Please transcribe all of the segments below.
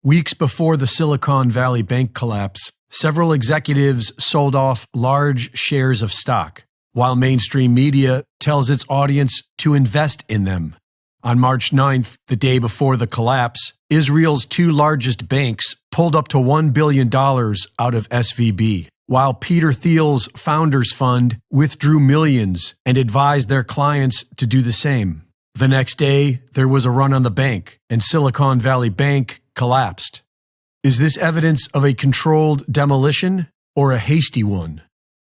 Weeks before the Silicon Valley Bank collapse, several executives sold off large shares of stock, while mainstream media tells its audience to invest in them. On March 9th, the day before the collapse, Israel's two largest banks pulled up to $1 billion out of SVB, while Peter Thiel's Founders Fund withdrew millions and advised their clients to do the same. The next day, there was a run on the bank, and Silicon Valley Bank collapsed. Is this evidence of a controlled demolition or a hasty one?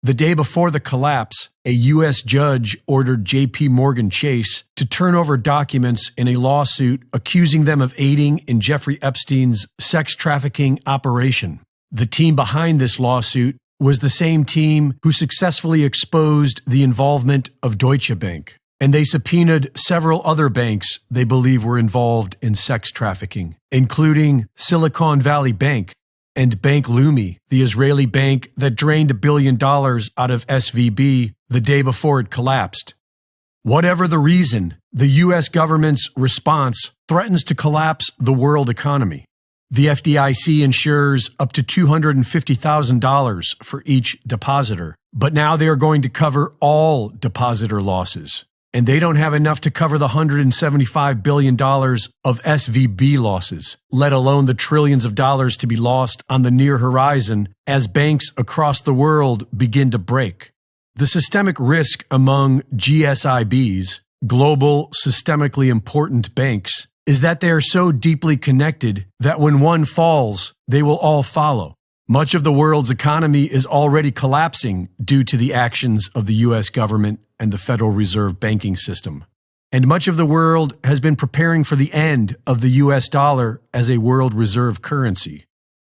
The day before the collapse, a U.S. judge ordered J.P. Morgan Chase to turn over documents in a lawsuit accusing them of aiding in Jeffrey Epstein's sex trafficking operation. The team behind this lawsuit was the same team who successfully exposed the involvement of Deutsche Bank, and they subpoenaed several other banks they believe were involved in sex trafficking, including Silicon Valley Bank and Bank Leumi, the Israeli bank that drained $1 billion out of SVB the day before it collapsed. Whatever the reason, the U.S. government's response threatens to collapse the world economy. The FDIC insures up to $250,000 for each depositor, but now they are going to cover all depositor losses. And they don't have enough to cover the $175 billion of SVB losses, let alone the trillions of dollars to be lost on the near horizon as banks across the world begin to break. The systemic risk among GSIBs, global systemically important banks, is that they are so deeply connected that when one falls, they will all follow. Much of the world's economy is already collapsing due to the actions of the U.S. government and the Federal Reserve banking system. And much of the world has been preparing for the end of the U.S. dollar as a world reserve currency.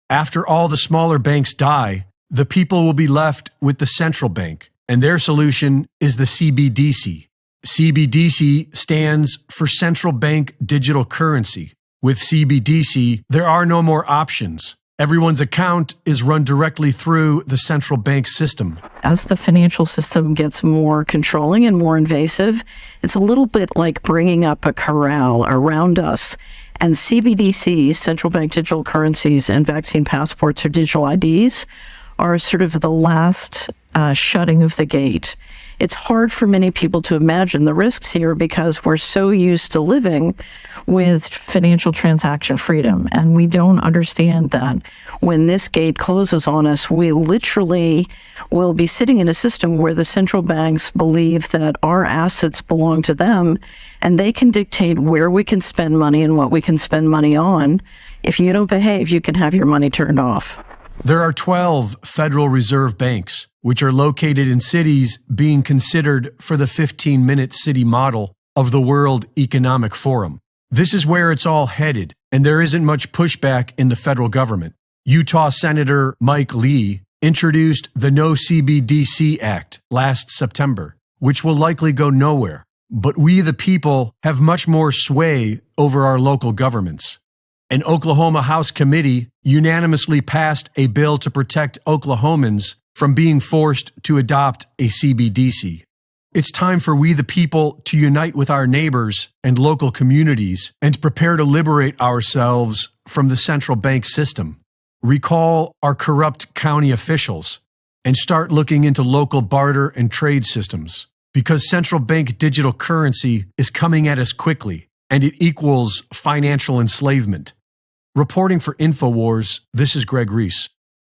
After all the smaller banks die, the people will be left with the central bank, and their solution is the CBDC. CBDC stands for Central Bank Digital Currency. With CBDC, there are no more options. Everyone's account is run directly through the central bank system. As the financial system gets more controlling and more invasive, it's a little bit like bringing up a corral around us. And CBDCs, central bank digital currencies, and vaccine passports or digital IDs are sort of the last shutting of the gate. It's hard for many people to imagine the risks here because we're so used to living with financial transaction freedom. And we don't understand that when this gate closes on us, we literally will be sitting in a system where the central banks believe that our assets belong to them and they can dictate where we can spend money and what we can spend money on. If you don't behave, you can have your money turned off. There are 12 Federal Reserve banks, which are located in cities being considered for the 15-minute city model of the World Economic Forum. This is where it's all headed, and there isn't much pushback in the federal government. Utah Senator Mike Lee introduced the No CBDC Act last September, which will likely go nowhere. But we, the people, have much more sway over our local governments. An Oklahoma House committee unanimously passed a bill to protect Oklahomans from being forced to adopt a CBDC. It's time for we the people to unite with our neighbors and local communities and prepare to liberate ourselves from the central bank system. Recall our corrupt county officials and start looking into local barter and trade systems because central bank digital currency is coming at us quickly and it equals financial enslavement. Reporting for InfoWars, this is Greg Reese.